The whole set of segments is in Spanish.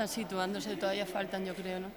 están situándose, todavía faltan, yo creo, ¿no?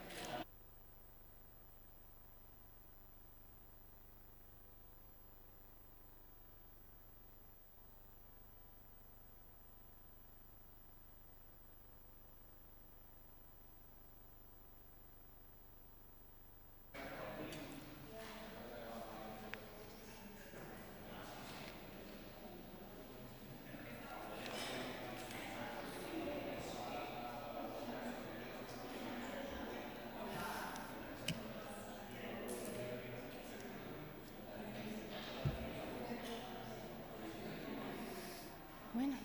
Bueno.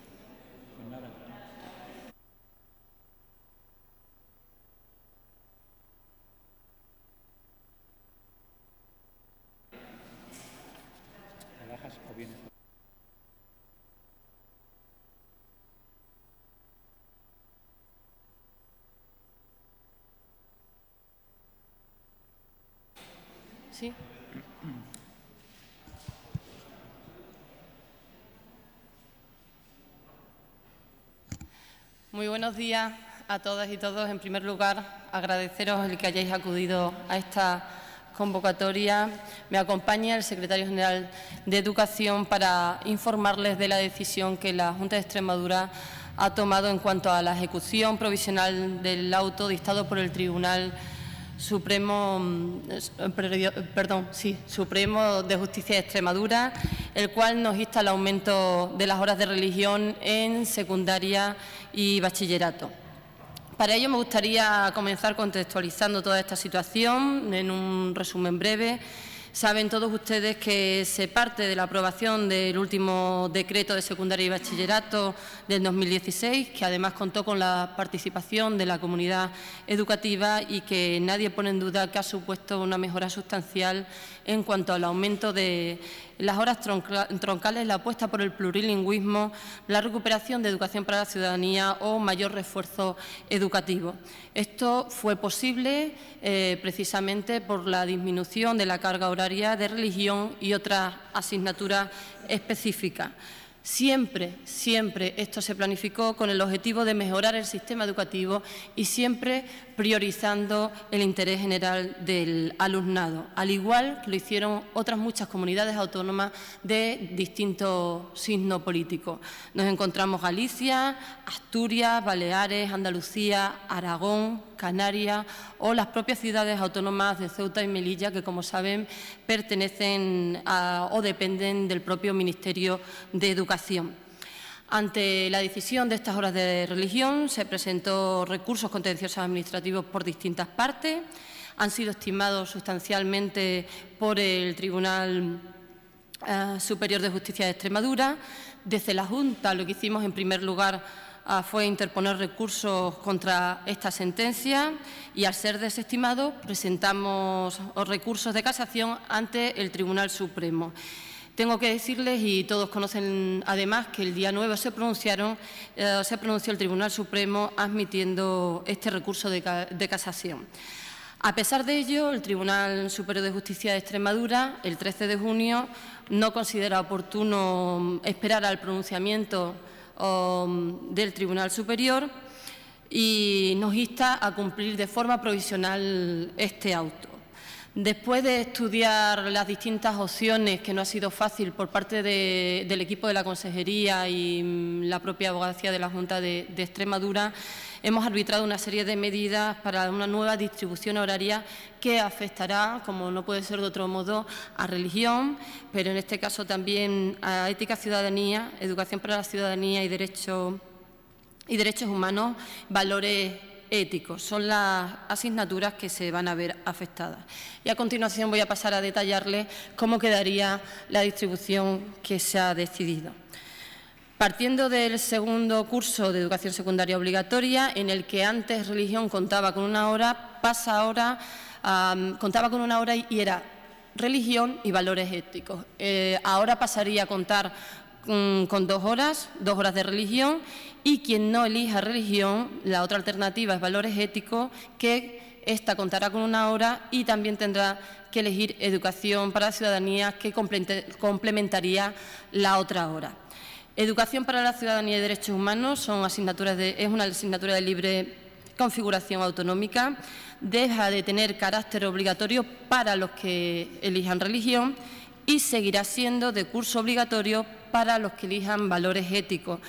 Sí. Muy buenos días a todas y todos. En primer lugar, agradeceros el que hayáis acudido a esta convocatoria. Me acompaña el secretario general de Educación para informarles de la decisión que la Junta de Extremadura ha tomado en cuanto a la ejecución provisional del auto dictado por el Tribunal Supremo de Justicia de Extremadura, el cual nos insta al aumento de las horas de religión en secundaria y bachillerato. Para ello me gustaría comenzar contextualizando toda esta situación en un resumen breve. Saben todos ustedes que se parte de la aprobación del último decreto de secundaria y bachillerato del 2016, que además contó con la participación de la comunidad educativa y que nadie pone en duda que ha supuesto una mejora sustancial en cuanto al aumento de las horas troncales, la apuesta por el plurilingüismo, la recuperación de educación para la ciudadanía o mayor refuerzo educativo. Esto fue posible precisamente por la disminución de la carga horaria de religión y otras asignaturas específicas. Siempre esto se planificó con el objetivo de mejorar el sistema educativo y siempre priorizando el interés general del alumnado, al igual que lo hicieron otras muchas comunidades autónomas de distinto signo político. Nos encontramos Galicia, Asturias, Baleares, Andalucía, Aragón, Canarias o las propias ciudades autónomas de Ceuta y Melilla, que, como saben, pertenecen o dependen del propio Ministerio de Educación. Ante la decisión de estas horas de religión, se presentó recursos contenciosos administrativos por distintas partes. Han sido estimados sustancialmente por el Tribunal Superior de Justicia de Extremadura. Desde la Junta, lo que hicimos en primer lugar fue interponer recursos contra esta sentencia y, al ser desestimado, presentamos recursos de casación ante el Tribunal Supremo. Tengo que decirles, y todos conocen además, que el día 9 se pronunció el Tribunal Supremo admitiendo este recurso de casación. A pesar de ello, el Tribunal Superior de Justicia de Extremadura, el 13 de junio, no considera oportuno esperar al pronunciamiento del Tribunal Superior y nos insta a cumplir de forma provisional este auto. Después de estudiar las distintas opciones, que no ha sido fácil por parte del equipo de la Consejería y la propia Abogacía de la Junta de Extremadura, hemos arbitrado una serie de medidas para una nueva distribución horaria que afectará, como no puede ser de otro modo, a religión, pero en este caso también a ética, ciudadanía, educación para la ciudadanía y derechos humanos, valores éticos. Son las asignaturas que se van a ver afectadas. Y a continuación voy a pasar a detallarles cómo quedaría la distribución que se ha decidido. Partiendo del segundo curso de educación secundaria obligatoria, en el que antes religión contaba con una hora, contaba con una hora y era religión y valores éticos. Ahora pasaría a contar con 2 horas de religión, y quien no elija religión, la otra alternativa es valores éticos, que esta contará con 1 hora y también tendrá que elegir educación para la ciudadanía, que complementaría la otra hora. Educación para la ciudadanía y derechos humanos es una asignatura de libre configuración autonómica deja de tener carácter obligatorio para los que elijan religión y seguirá siendo de curso obligatorio para los que elijan valores éticos.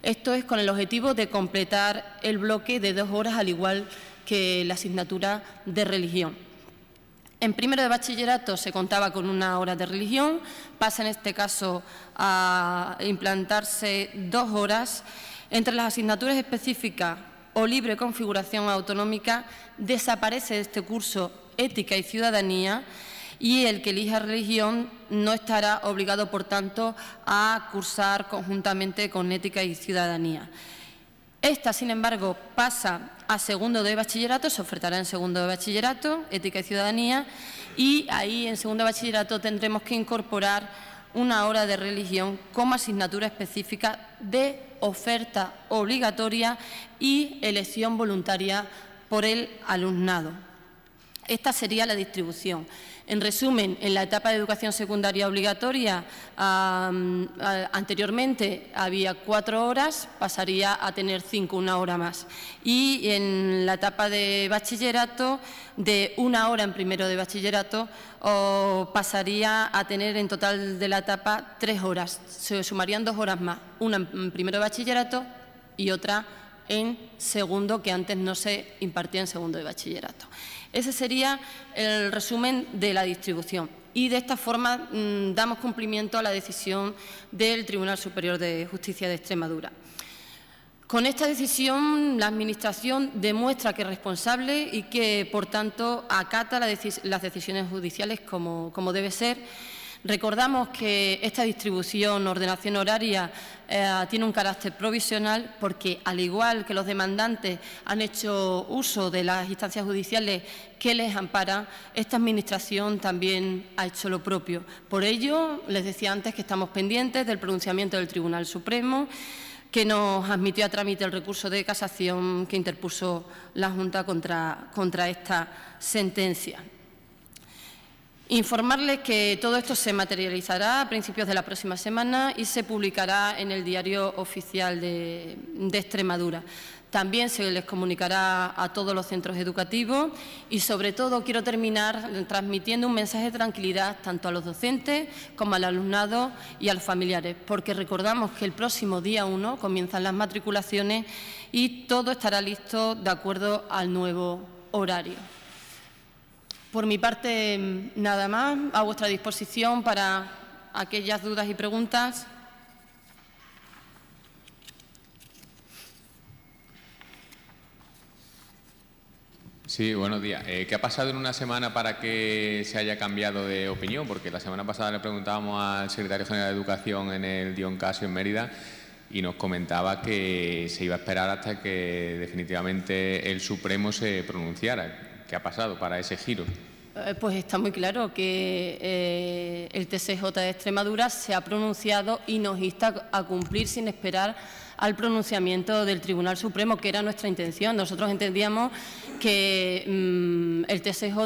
Esto es con el objetivo de completar el bloque de 2 horas, al igual que la asignatura de religión. En primero de bachillerato se contaba con 1 hora de religión, pasa en este caso a implantarse 2 horas. Entre las asignaturas específicas o libre configuración autonómica desaparece de este curso ética y ciudadanía, y el que elija religión no estará obligado, por tanto, a cursar conjuntamente con ética y ciudadanía. Esta, sin embargo, pasa a segundo de bachillerato, se ofertará en segundo de bachillerato, ética y ciudadanía, y ahí en segundo de bachillerato tendremos que incorporar 1 hora de religión como asignatura específica de oferta obligatoria y elección voluntaria por el alumnado. Esta sería la distribución. En resumen, en la etapa de educación secundaria obligatoria, anteriormente había 4 horas, pasaría a tener 5, 1 hora más. Y en la etapa de bachillerato, de 1 hora en primero de bachillerato, pasaría a tener en total de la etapa 3 horas. Se sumarían 2 horas más, una en primero de bachillerato y otra en segundo, que antes no se impartía en segundo de bachillerato. Ese sería el resumen de la distribución. Y de esta forma damos cumplimiento a la decisión del Tribunal Superior de Justicia de Extremadura. Con esta decisión, la Administración demuestra que es responsable y que, por tanto, acata las decisiones judiciales como debe ser. Recordamos que esta distribución, ordenación horaria, tiene un carácter provisional porque, al igual que los demandantes han hecho uso de las instancias judiciales que les amparan, esta Administración también ha hecho lo propio. Por ello, les decía antes que estamos pendientes del pronunciamiento del Tribunal Supremo, que nos admitió a trámite el recurso de casación que interpuso la Junta contra esta sentencia. Informarles que todo esto se materializará a principios de la próxima semana y se publicará en el Diario Oficial de Extremadura. También se les comunicará a todos los centros educativos y, sobre todo, quiero terminar transmitiendo un mensaje de tranquilidad tanto a los docentes como al alumnado y a los familiares, porque recordamos que el próximo día 1 comienzan las matriculaciones y todo estará listo de acuerdo al nuevo horario. Por mi parte, nada más, a vuestra disposición para aquellas dudas y preguntas. Sí, buenos días. ¿Qué ha pasado en una semana para que se haya cambiado de opinión? Porque la semana pasada le preguntábamos al secretario general de Educación en el Dion Casio en Mérida y nos comentaba que se iba a esperar hasta que definitivamente el Supremo se pronunciara. ¿Qué ha pasado para ese giro? Pues está muy claro que el TSJ de Extremadura se ha pronunciado y nos insta a cumplir sin esperar al pronunciamiento del Tribunal Supremo, que era nuestra intención. Nosotros entendíamos que el TSJ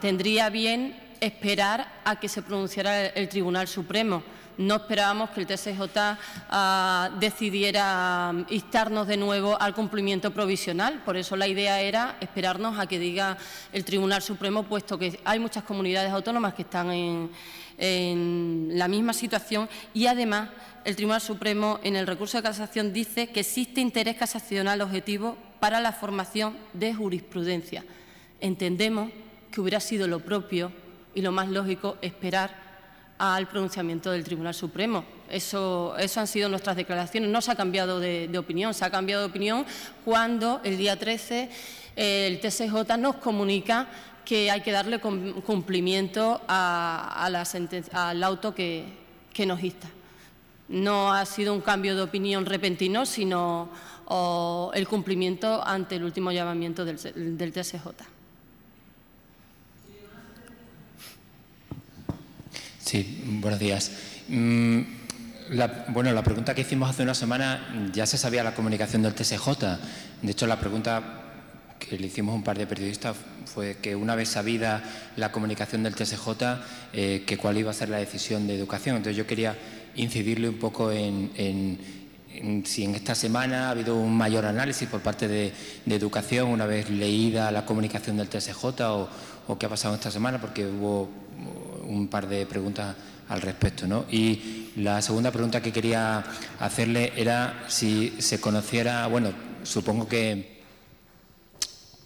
tendría bien esperar a que se pronunciara el Tribunal Supremo. No esperábamos que el TSJ decidiera instarnos de nuevo al cumplimiento provisional. Por eso la idea era esperarnos a que diga el Tribunal Supremo, puesto que hay muchas comunidades autónomas que están en la misma situación y, además, el Tribunal Supremo en el recurso de casación dice que existe interés casacional objetivo para la formación de jurisprudencia. Entendemos que hubiera sido lo propio y lo más lógico esperar al pronunciamiento del Tribunal Supremo. Eso han sido nuestras declaraciones. No se ha cambiado de opinión. Se ha cambiado de opinión cuando el día 13 el TSJ nos comunica que hay que darle cumplimiento al auto que nos insta. No ha sido un cambio de opinión repentino, sino el cumplimiento ante el último llamamiento del TSJ. Sí, buenos días. La pregunta que hicimos hace una semana ya se sabía la comunicación del TSJ. De hecho, la pregunta que le hicimos un par de periodistas fue que, una vez sabida la comunicación del TSJ, que cuál iba a ser la decisión de educación. Entonces, yo quería incidirle un poco en si en esta semana ha habido un mayor análisis por parte de Educación una vez leída la comunicación del TSJ o qué ha pasado esta semana, porque hubo un par de preguntas al respecto, ¿no? Y la segunda pregunta que quería hacerle era si se conociera, bueno, supongo que...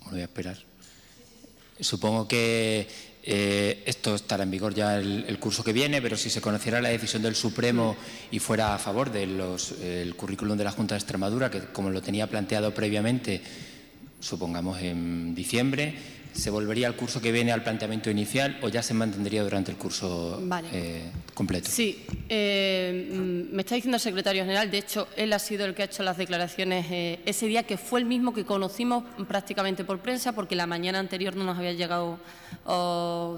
Bueno, voy a esperar. Supongo que esto estará en vigor ya el curso que viene, pero si se conociera la decisión del Supremo y fuera a favor del currículum de la Junta de Extremadura, que como lo tenía planteado previamente, supongamos en diciembre, ¿se volvería al curso que viene al planteamiento inicial o ya se mantendría durante el curso completo? Sí, me está diciendo el secretario general, de hecho, él ha sido el que ha hecho las declaraciones ese día, que fue el mismo que conocimos prácticamente por prensa, porque la mañana anterior no nos había llegado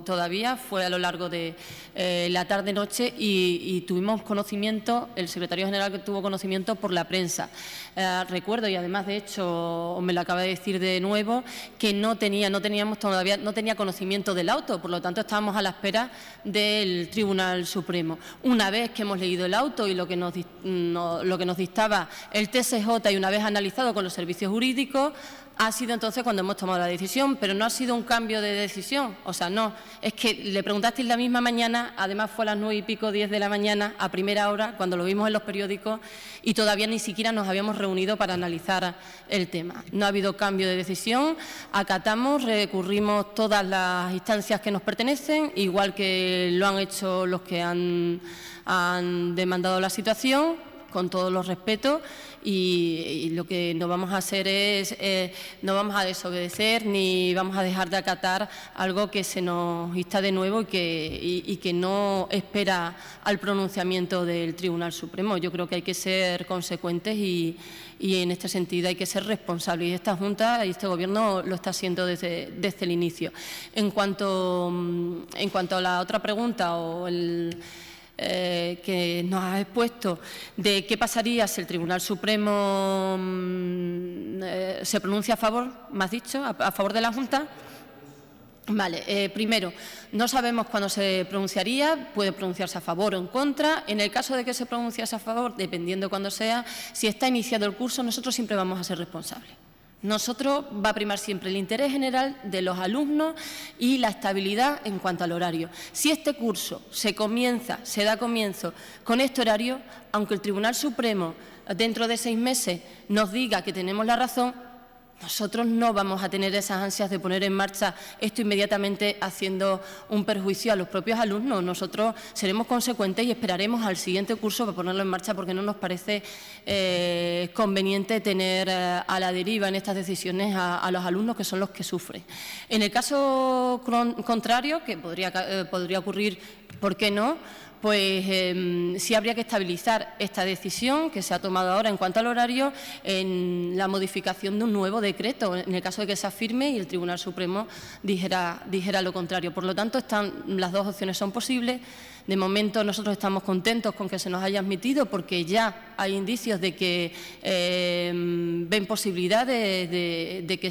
todavía, fue a lo largo de la tarde-noche y tuvimos conocimiento, el secretario general que tuvo conocimiento por la prensa. Recuerdo, y además, de hecho, me lo acaba de decir de nuevo, que no tenía conocimiento del auto, por lo tanto estábamos a la espera del Tribunal Supremo. Una vez que hemos leído el auto y lo que nos dictaba el TSJ y una vez analizado con los servicios jurídicos, ha sido entonces cuando hemos tomado la decisión, pero no ha sido un cambio de decisión, o sea, no, es que le preguntasteis la misma mañana, además fue a las 9 y pico, 10 de la mañana, a primera hora, cuando lo vimos en los periódicos y todavía ni siquiera nos habíamos reunido para analizar el tema. No ha habido cambio de decisión, acatamos, recurrimos todas las instancias que nos pertenecen, igual que lo han hecho los que han demandado la situación, con todos los respetos, y lo que no vamos a hacer es, no vamos a desobedecer ni vamos a dejar de acatar algo que se nos insta de nuevo y que no espera al pronunciamiento del Tribunal Supremo. Yo creo que hay que ser consecuentes y en este sentido hay que ser responsables. Y esta Junta y este Gobierno lo está haciendo desde el inicio. En cuanto a la otra pregunta o que nos has expuesto de qué pasaría si el Tribunal Supremo se pronuncia a favor, me has dicho, a favor de la Junta. Vale, primero, no sabemos cuándo se pronunciaría, puede pronunciarse a favor o en contra. En el caso de que se pronunciase a favor, dependiendo de cuándo sea, si está iniciado el curso, nosotros siempre vamos a ser responsables. Nosotros va a primar siempre el interés general de los alumnos y la estabilidad en cuanto al horario. Si este curso se da comienzo con este horario, aunque el Tribunal Supremo dentro de 6 meses nos diga que tenemos la razón, nosotros no vamos a tener esas ansias de poner en marcha esto inmediatamente haciendo un perjuicio a los propios alumnos. Nosotros seremos consecuentes y esperaremos al siguiente curso para ponerlo en marcha porque no nos parece conveniente tener a la deriva en estas decisiones a los alumnos que son los que sufren. En el caso contrario, que podría ocurrir, ¿por qué no?, pues sí habría que estabilizar esta decisión que se ha tomado ahora en cuanto al horario en la modificación de un nuevo decreto, en el caso de que se afirme y el Tribunal Supremo dijera lo contrario. Por lo tanto, las dos opciones son posibles. De momento nosotros estamos contentos con que se nos haya admitido porque ya hay indicios de que ven posibilidades de que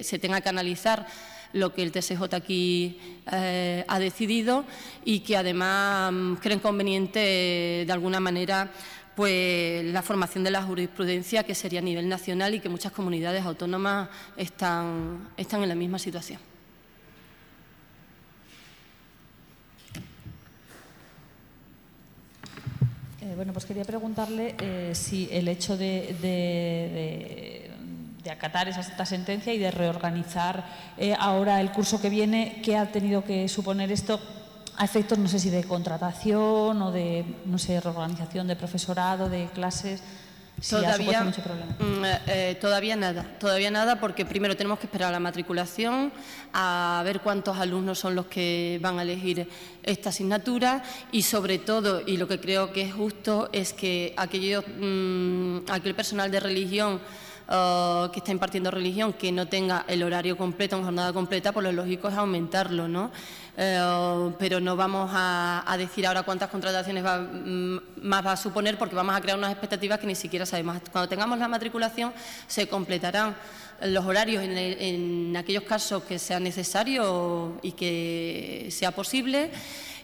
se tenga que analizar lo que el TSJ aquí ha decidido y que además creen conveniente de alguna manera pues la formación de la jurisprudencia que sería a nivel nacional y que muchas comunidades autónomas están en la misma situación. Bueno, pues quería preguntarle si el hecho de acatar esta sentencia y de reorganizar ahora el curso que viene, ¿qué ha tenido que suponer esto a efectos, no sé si de contratación o de, no sé, reorganización de profesorado, de clases? Si ha supuesto mucho problema. Todavía nada, porque primero tenemos que esperar a la matriculación, a ver cuántos alumnos son los que van a elegir esta asignatura y sobre todo, y lo que creo que es justo, es que aquel personal de religión que está impartiendo religión que no tenga el horario completo en jornada completa, pues lo lógico es aumentarlo, ¿no? Pero no vamos a decir ahora cuántas contrataciones más va a suponer porque vamos a crear unas expectativas que ni siquiera sabemos. Cuando tengamos la matriculación se completarán los horarios en aquellos casos que sea necesario y que sea posible.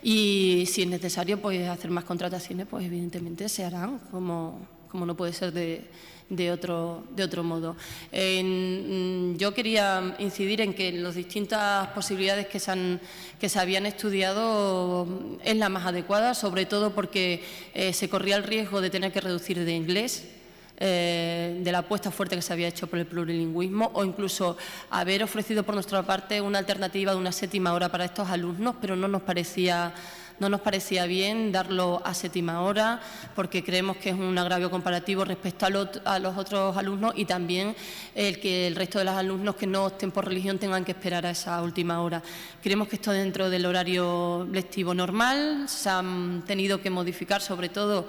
Y si es necesario pues hacer más contrataciones, pues evidentemente se harán como no puede ser de otro modo. Yo quería incidir en que las distintas posibilidades que se habían estudiado es la más adecuada, sobre todo porque se corría el riesgo de tener que reducir de inglés, de la apuesta fuerte que se había hecho por el plurilingüismo, o incluso haber ofrecido por nuestra parte una alternativa de una 7ª hora para estos alumnos, pero no nos parecía bien darlo a 7ª hora, porque creemos que es un agravio comparativo respecto a los otros alumnos, y también el que el resto de los alumnos que no opten por religión tengan que esperar a esa última hora. Creemos que esto dentro del horario lectivo normal. Se han tenido que modificar, sobre todo,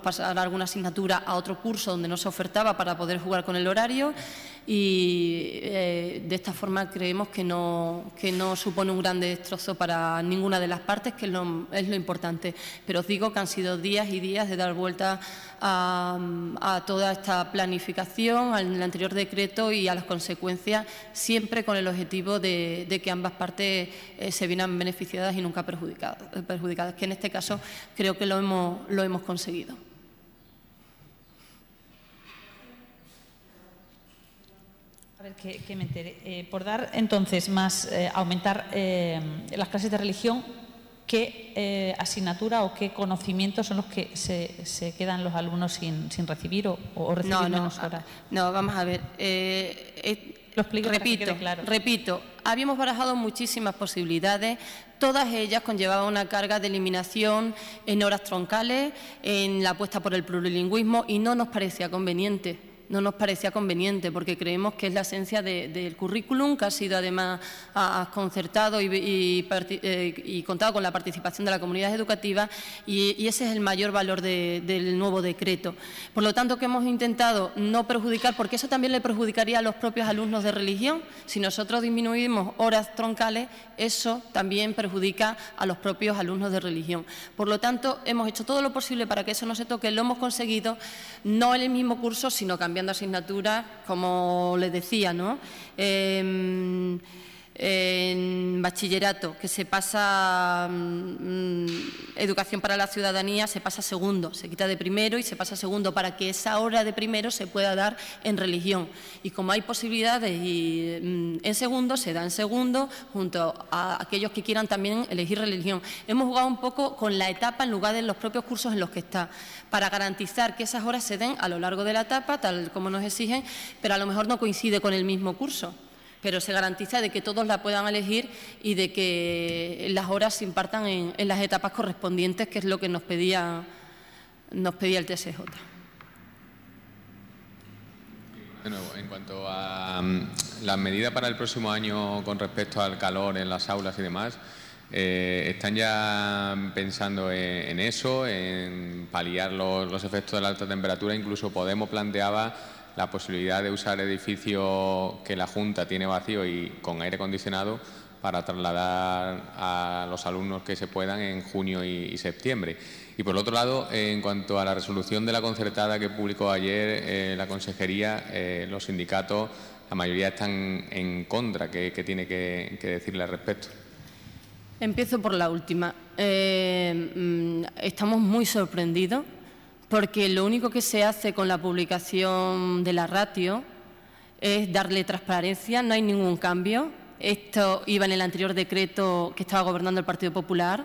pasar alguna asignatura a otro curso donde no se ofertaba para poder jugar con el horario, y de esta forma creemos que no supone un gran destrozo para ninguna de las partes, que es lo importante. Pero os digo que han sido días y días de dar vuelta a toda esta planificación, al anterior decreto y a las consecuencias, siempre con el objetivo de que ambas partes se vieran beneficiadas y nunca perjudicadas, que en este caso creo que lo hemos conseguido. A ver, que me entere. Por dar entonces aumentar las clases de religión, ¿qué asignatura o qué conocimientos son los que se quedan los alumnos sin recibir o recibir menos horas? No, vamos a ver. Lo explico para que quede claro. Repito, habíamos barajado muchísimas posibilidades, todas ellas conllevaban una carga de eliminación en horas troncales, en la apuesta por el plurilingüismo, y no nos parecía conveniente. No nos parecía conveniente, porque creemos que es la esencia del currículum, que ha sido además concertado y contado con la participación de la comunidad educativa, y ese es el mayor valor del nuevo decreto. Por lo tanto, que hemos intentado no perjudicar, porque eso también le perjudicaría a los propios alumnos de religión. Si nosotros disminuimos horas troncales, eso también perjudica a los propios alumnos de religión. Por lo tanto, hemos hecho todo lo posible para que eso no se toque. Lo hemos conseguido, no en el mismo curso, sino cambiando asignaturas, como les decía, ¿no? En bachillerato, que se pasa educación para la ciudadanía, se pasa a segundo, se quita de primero y se pasa a segundo, para que esa hora de primero se pueda dar en religión. Y como hay posibilidades en segundo, se da en segundo, junto a aquellos que quieran también elegir religión. Hemos jugado un poco con la etapa en lugar de los propios cursos en los que está, para garantizar que esas horas se den a lo largo de la etapa, tal como nos exigen, pero a lo mejor no coincide con el mismo curso. Pero se garantiza de que todos la puedan elegir y de que las horas se impartan en las etapas correspondientes, que es lo que nos pedía el TSJ. De nuevo, en cuanto a las medidas para el próximo año con respecto al calor en las aulas y demás, ¿están ya pensando en eso, en paliar los efectos de la alta temperatura? Incluso Podemos planteaba la posibilidad de usar edificios que la Junta tiene vacío y con aire acondicionado para trasladar a los alumnos que se puedan en junio y septiembre. Y por otro lado, en cuanto a la resolución de la concertada que publicó ayer la Consejería, los sindicatos, la mayoría están en contra. ¿Qué tiene que decirle al respecto? Empiezo por la última. Estamos muy sorprendidos, porque lo único que se hace con la publicación de la ratio es darle transparencia, no hay ningún cambio. Esto iba en el anterior decreto que estaba gobernando el Partido Popular,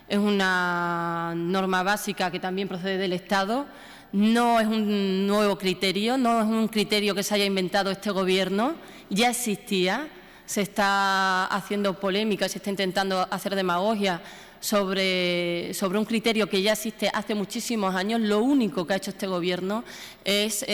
es una norma básica que también procede del Estado, no es un nuevo criterio, no es un criterio que se haya inventado este Gobierno, ya existía, se está haciendo polémica, se está intentando hacer demagogia sobre un criterio que ya existe hace muchísimos años. Lo único que ha hecho este Gobierno es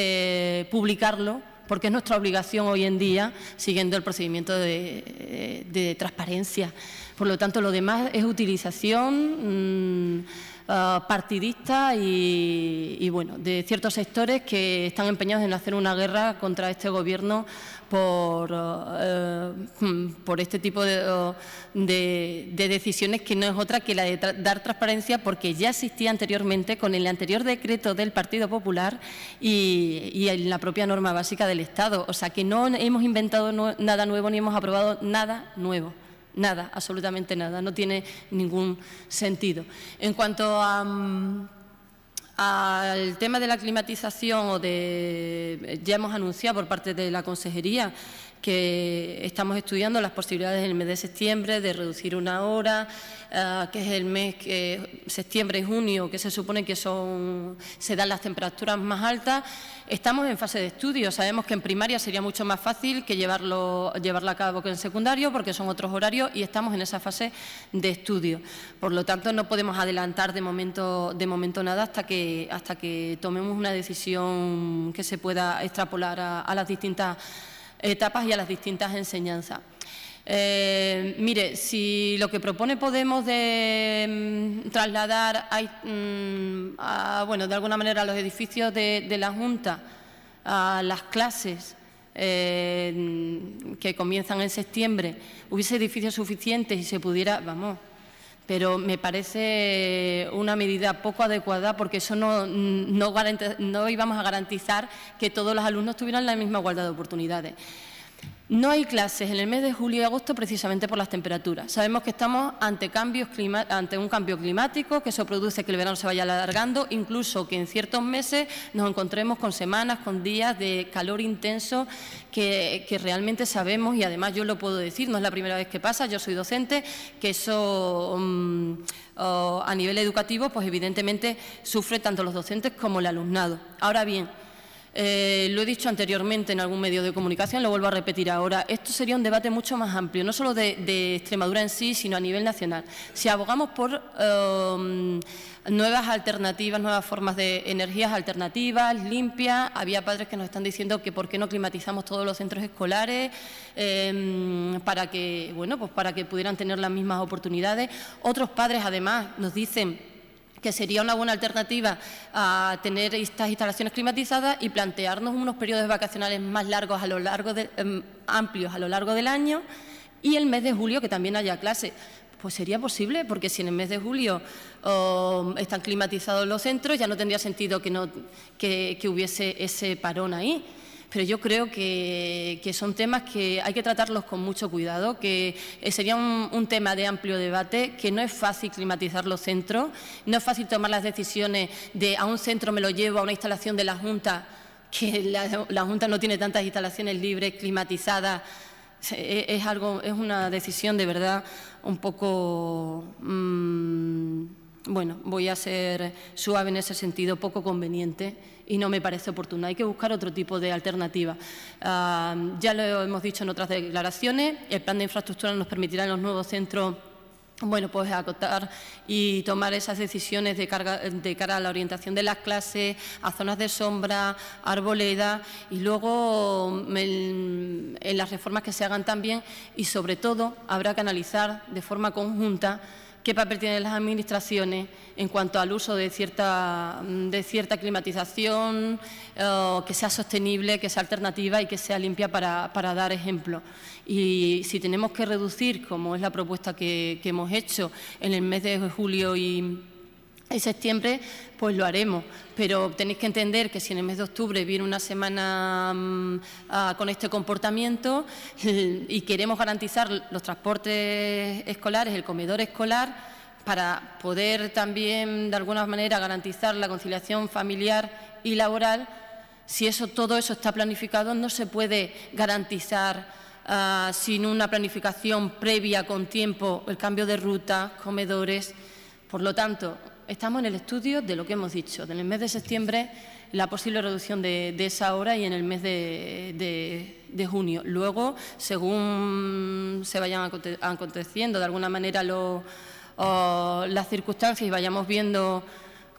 publicarlo, porque es nuestra obligación hoy en día, siguiendo el procedimiento de transparencia. Por lo tanto, lo demás es utilización partidista y bueno, de ciertos sectores que están empeñados en hacer una guerra contra este Gobierno por este tipo de decisiones, que no es otra que la de dar transparencia, porque ya existía anteriormente con el anterior decreto del Partido Popular y en la propia norma básica del Estado. O sea, que no hemos inventado nada nuevo ni hemos aprobado nada nuevo. Nada, absolutamente nada, no tiene ningún sentido. En cuanto a Al tema de la climatización ya hemos anunciado por parte de la Consejería que estamos estudiando las posibilidades en el mes de septiembre de reducir una hora, que es el mes septiembre y junio, que se supone que se dan las temperaturas más altas. Estamos en fase de estudio. Sabemos que en primaria sería mucho más fácil que llevarla a cabo que en secundario, porque son otros horarios, y estamos en esa fase de estudio. Por lo tanto, no podemos adelantar de momento nada hasta que tomemos una decisión que se pueda extrapolar a las distintas etapas y a las distintas enseñanzas. Mire, si lo que propone Podemos de trasladar de alguna manera a los edificios de la Junta a las clases que comienzan en septiembre, hubiese edificios suficientes y se pudiera, vamos, pero me parece una medida poco adecuada, porque eso no íbamos a garantizar que todos los alumnos tuvieran la misma igualdad de oportunidades. No hay clases en el mes de julio y agosto precisamente por las temperaturas. Sabemos que estamos ante un cambio climático, que eso produce que el verano se vaya alargando, incluso que en ciertos meses nos encontremos con semanas, con días de calor intenso que realmente sabemos, y además yo lo puedo decir, no es la primera vez que pasa, yo soy docente, que eso a nivel educativo pues evidentemente sufre tanto los docentes como el alumnado. Ahora bien, lo he dicho anteriormente en algún medio de comunicación, lo vuelvo a repetir ahora, esto sería un debate mucho más amplio, no solo de Extremadura en sí, sino a nivel nacional. Si abogamos por nuevas alternativas, nuevas formas de energías alternativas, limpias, había padres que nos están diciendo que por qué no climatizamos todos los centros escolares para que pudieran tener las mismas oportunidades. Otros padres, además, nos dicen que sería una buena alternativa a tener estas instalaciones climatizadas y plantearnos unos periodos vacacionales más largos amplios a lo largo del año, y el mes de julio que también haya clase. Pues sería posible, porque si en el mes de julio están climatizados los centros, ya no tendría sentido que hubiese ese parón ahí. Pero yo creo que son temas que hay que tratarlos con mucho cuidado, que sería un tema de amplio debate, que no es fácil climatizar los centros, no es fácil tomar las decisiones de a un centro me lo llevo a una instalación de la Junta, que la Junta no tiene tantas instalaciones libres, climatizadas. Es una decisión de verdad un poco, bueno, voy a ser suave en ese sentido, poco conveniente, y no me parece oportuna. Hay que buscar otro tipo de alternativa. Ya lo hemos dicho en otras declaraciones, el plan de infraestructura nos permitirá en los nuevos centros pues acotar y tomar esas decisiones de cara a la orientación de las clases, a zonas de sombra, arboledas, y luego en las reformas que se hagan también, y sobre todo habrá que analizar de forma conjunta qué papel tienen las administraciones en cuanto al uso de cierta climatización, que sea sostenible, que sea alternativa y que sea limpia para dar ejemplo. Y si tenemos que reducir, como es la propuesta que hemos hecho en el mes de julio y septiembre, pues lo haremos. Pero tenéis que entender que si en el mes de octubre viene una semana con este comportamiento y queremos garantizar los transportes escolares, el comedor escolar, para poder también de alguna manera garantizar la conciliación familiar y laboral, si todo eso está planificado, no se puede garantizar sin una planificación previa con tiempo el cambio de ruta, comedores. Por lo tanto, estamos en el estudio de lo que hemos dicho, en el mes de septiembre la posible reducción de esa hora y en el mes de junio. Luego, según se vayan aconteciendo de alguna manera las circunstancias y vayamos viendo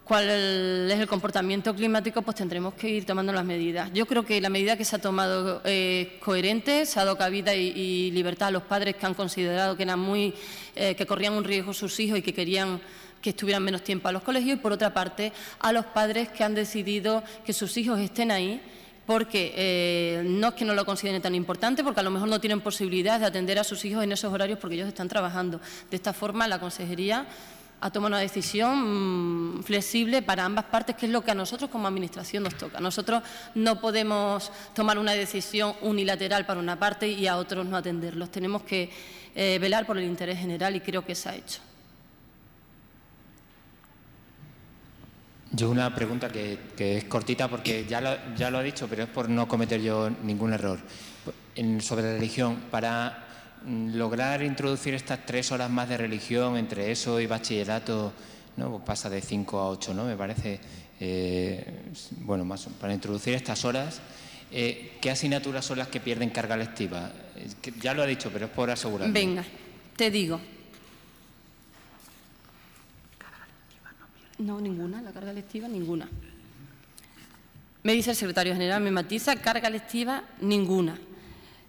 cuál es el comportamiento climático, pues tendremos que ir tomando las medidas. Yo creo que la medida que se ha tomado es coherente, se ha dado cabida y libertad a los padres que han considerado que eran que corrían un riesgo sus hijos y que querían que estuvieran menos tiempo a los colegios, y por otra parte a los padres que han decidido que sus hijos estén ahí, porque no es que no lo consideren tan importante, porque a lo mejor no tienen posibilidad de atender a sus hijos en esos horarios porque ellos están trabajando. De esta forma, la Consejería ha tomado una decisión flexible para ambas partes, que es lo que a nosotros como Administración nos toca. Nosotros no podemos tomar una decisión unilateral para una parte y a otros no atenderlos. Tenemos que velar por el interés general y creo que se ha hecho. Yo una pregunta que es cortita porque ya lo ha dicho, pero es por no cometer yo ningún error. Sobre religión, para lograr introducir estas 3 horas más de religión entre eso y bachillerato, ¿no? Pues pasa de 5 a 8, ¿no? Me parece, bueno, más para introducir estas horas, ¿qué asignaturas son las que pierden carga lectiva? Ya lo ha dicho, pero es por asegurarme. Venga, te digo. No, ninguna, la carga lectiva, ninguna. Me dice el secretario general, me matiza, carga lectiva, ninguna.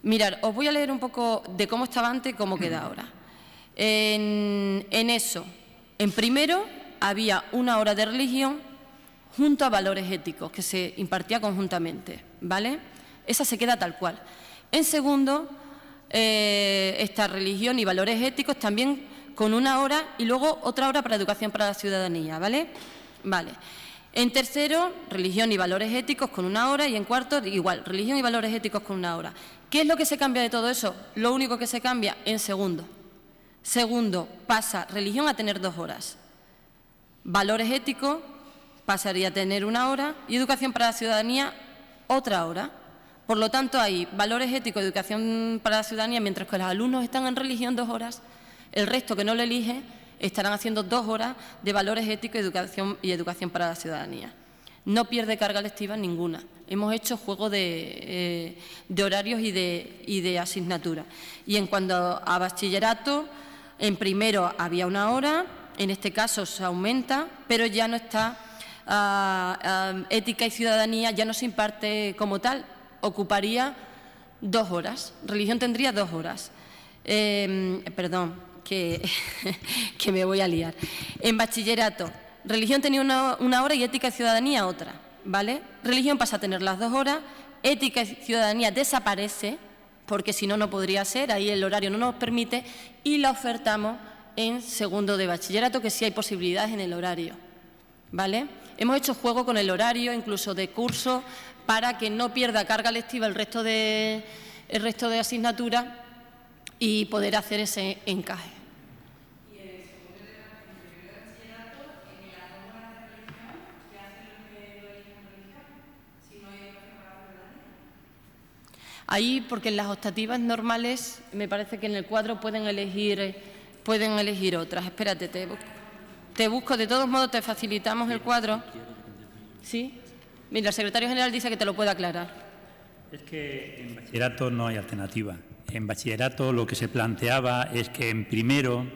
Mirad, os voy a leer un poco de cómo estaba antes y cómo queda ahora. En eso, en primero, había 1 hora de religión junto a valores éticos que se impartía conjuntamente, ¿vale? Esa se queda tal cual. En segundo, esta religión y valores éticos también con 1 hora y luego otra hora para educación para la ciudadanía, ¿vale? Vale. En tercero, religión y valores éticos con 1 hora y en cuarto, igual, religión y valores éticos con 1 hora. ¿Qué es lo que se cambia de todo eso? Lo único que se cambia en segundo. Segundo, pasa religión a tener 2 horas. Valores éticos pasaría a tener 1 hora y educación para la ciudadanía otra hora. Por lo tanto, hay valores éticos y educación para la ciudadanía, mientras que los alumnos están en religión 2 horas, el resto que no lo elige estarán haciendo 2 horas de valores éticos y educación para la ciudadanía. No pierde carga lectiva ninguna. Hemos hecho juego de horarios y de asignaturas. Y en cuanto a bachillerato, en primero había 1 hora, en este caso se aumenta, pero ya no está ética y ciudadanía, ya no se imparte como tal, ocuparía 2 horas. Religión tendría 2 horas. Perdón, que me voy a liar. En bachillerato, religión tenía 1 hora y ética y ciudadanía otra, ¿vale? Religión pasa a tener las 2 horas, ética y ciudadanía desaparece, porque si no, no podría ser, ahí el horario no nos permite, y la ofertamos en segundo de bachillerato, que sí hay posibilidades en el horario, ¿vale? Hemos hecho juego con el horario, incluso de curso, para que no pierda carga lectiva el resto de asignaturas y poder hacer ese encaje. Ahí, porque en las optativas normales, me parece que en el cuadro pueden elegir otras. Espérate, te busco. De todos modos, te facilitamos el cuadro. ¿Sí? Mira, el secretario general dice que te lo puede aclarar. Es que en bachillerato no hay alternativa. En bachillerato lo que se planteaba es que en primero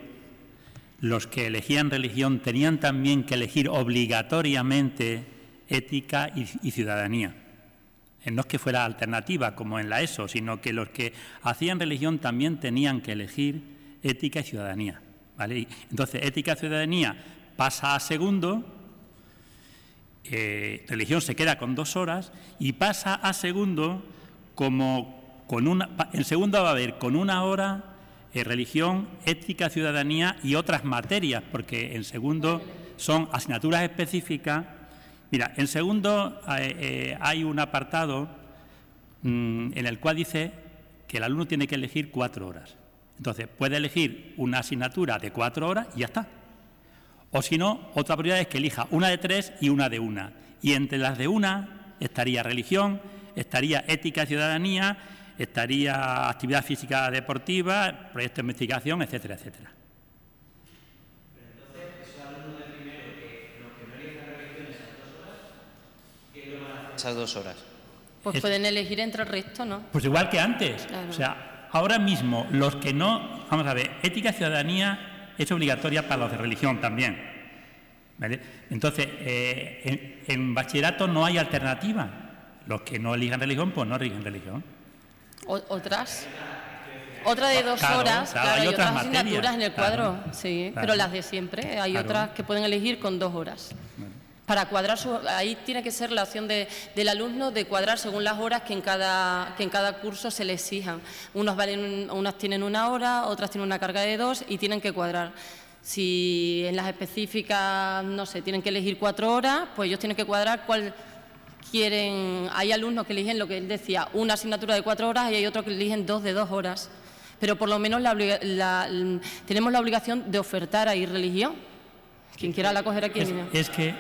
los que elegían religión tenían también que elegir obligatoriamente ética y ciudadanía. No es que fuera alternativa como en la ESO, sino que los que hacían religión también tenían que elegir ética y ciudadanía, ¿vale? Entonces, ética y ciudadanía pasa a segundo, religión se queda con 2 horas y pasa a segundo como en segundo va a haber con 1 hora religión, ética, ciudadanía y otras materias, porque en segundo son asignaturas específicas. Mira, en segundo hay un apartado en el cual dice que el alumno tiene que elegir 4 horas. Entonces, puede elegir una asignatura de 4 horas y ya está. O si no, otra prioridad es que elija una de 3 y una de 1. Y entre las de 1 estaría religión, estaría ética y ciudadanía, estaría actividad física deportiva, proyecto de investigación, etcétera, etcétera. Esas 2 horas. Pues pueden elegir entre el resto, ¿no? Pues igual que antes. Claro. O sea, ahora mismo, los que no... Vamos a ver, ética y ciudadanía es obligatoria para los de religión también, ¿vale? Entonces, en bachillerato no hay alternativa. Los que no elijan religión, pues no eligen religión. ¿Otras? Otra de 2 Claro, horas, claro, hay hay otras otras asignaturas materias, en el cuadro, claro, sí, claro. pero las de siempre. Hay Claro. otras que pueden elegir con 2 horas. Para cuadrar, ahí tiene que ser la opción del alumno de cuadrar según las horas que en cada curso se le exijan. Unas tienen 1 hora, otras tienen una carga de 2 y tienen que cuadrar. Si en las específicas, no sé, tienen que elegir 4 horas, pues ellos tienen que cuadrar cuál quieren. Hay alumnos que eligen lo que él decía, una asignatura de 4 horas y hay otros que eligen 2 de 2 horas. Pero por lo menos tenemos la obligación de ofertar ahí religión. Quien quiera la coger aquí. Es que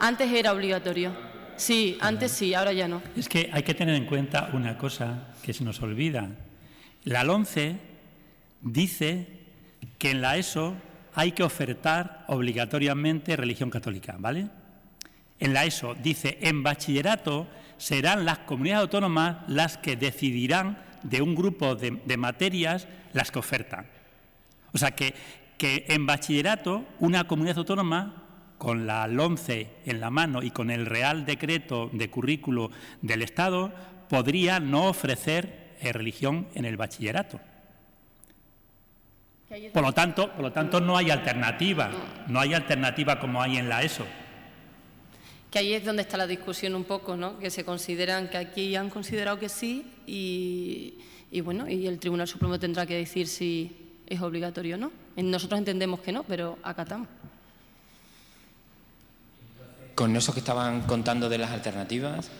Antes era obligatorio. Sí, antes sí, ahora ya no. Es que hay que tener en cuenta una cosa que se nos olvida. La LOMCE dice que en la ESO hay que ofertar obligatoriamente religión católica, ¿vale? En la ESO dice, en bachillerato serán las comunidades autónomas las que decidirán de un grupo de materias las que ofertan. O sea que en bachillerato una comunidad autónoma, con la LOMCE en la mano y con el Real Decreto de Currículo del Estado, podría no ofrecer religión en el bachillerato. Por lo tanto, no hay alternativa. No hay alternativa como hay en la ESO. Que ahí es donde está la discusión un poco, ¿no? Que se consideran, que aquí han considerado que sí y bueno, y el Tribunal Supremo tendrá que decir si es obligatorio o no. Nosotros entendemos que no, pero acatamos. Con eso que estaban contando de las alternativas,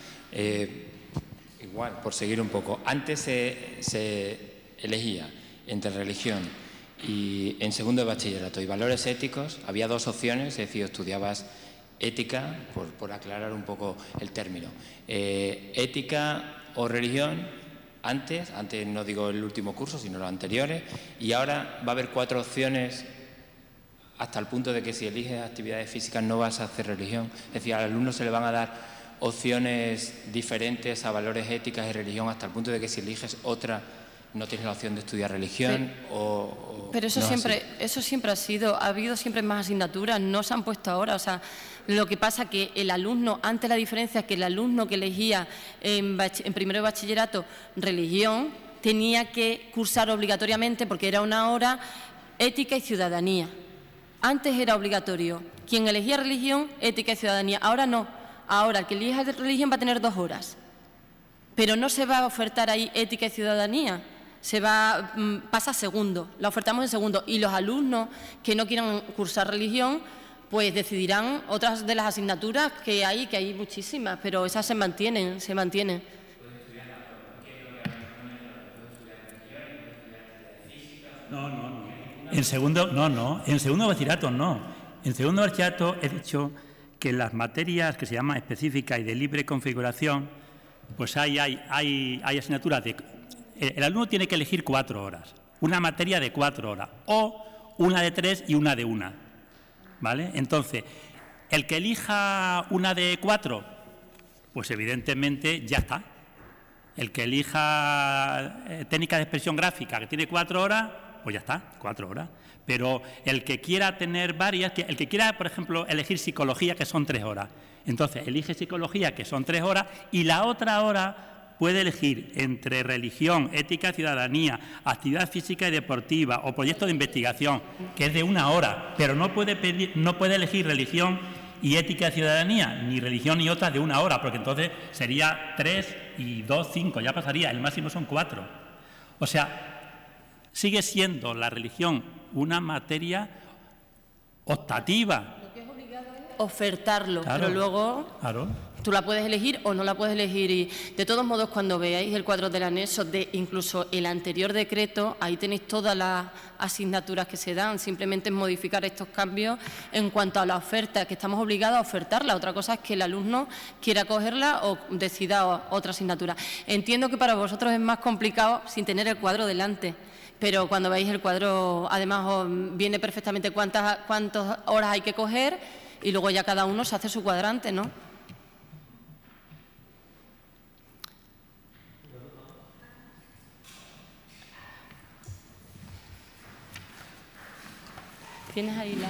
igual, por seguir un poco, antes se elegía entre religión y en segundo de bachillerato y valores éticos, había dos opciones, es decir, estudiabas ética, por aclarar un poco el término, ética o religión, antes no digo el último curso, sino los anteriores, y ahora va a haber 4 opciones hasta el punto de que si eliges actividades físicas no vas a hacer religión. Es decir, al alumno se le van a dar opciones diferentes a valores éticas y religión hasta el punto de que si eliges otra no tienes la opción de estudiar religión. Sí. Pero eso, eso siempre ha sido, ha habido siempre más asignaturas, no se han puesto ahora. O sea, lo que pasa que el alumno, antes la diferencia es que el alumno que elegía en primero de bachillerato religión tenía que cursar obligatoriamente porque era una hora ética y ciudadanía. Antes era obligatorio. Quien elegía religión, ética y ciudadanía. Ahora no. Ahora el que elija religión va a tener 2 horas. Pero no se va a ofertar ahí ética y ciudadanía. Pasa a segundo. La ofertamos en segundo. Y los alumnos que no quieran cursar religión, pues decidirán otras de las asignaturas que hay muchísimas, pero esas se mantienen. No. En segundo bachillerato no. En segundo bachillerato he dicho que en las materias que se llaman específicas y de libre configuración, pues hay asignaturas de... El alumno tiene que elegir 4 horas, una materia de 4 horas, o una de 3 y una de 1, ¿vale? Entonces, el que elija una de 4, pues evidentemente ya está. El que elija técnica de expresión gráfica, que tiene 4 horas, pues ya está, 4 horas. Pero el que quiera tener varias, el que quiera, por ejemplo, elegir psicología, que son 3 horas, entonces elige psicología, que son 3 horas, y la otra hora puede elegir entre religión, ética, ciudadanía, actividad física y deportiva o proyecto de investigación, que es de 1 hora, pero no puede elegir religión y ética y ciudadanía, ni religión ni otra de 1 hora, porque entonces sería 3 y 2, 5, ya pasaría, el máximo son 4. O sea, sigue siendo la religión una materia optativa. Lo que es obligado es ofertarlo, claro, pero luego tú la puedes elegir o no la puedes elegir. Y de todos modos, cuando veáis el cuadro del anexo de incluso el anterior decreto, ahí tenéis todas las asignaturas que se dan. Simplemente es modificar estos cambios en cuanto a la oferta, que estamos obligados a ofertarla. Otra cosa es que el alumno quiera cogerla o decida otra asignatura. Entiendo que para vosotros es más complicado sin tener el cuadro delante. Pero cuando veáis el cuadro, además, viene perfectamente cuántas horas hay que coger y luego ya cada uno se hace su cuadrante, ¿no? ¿Tienes ahí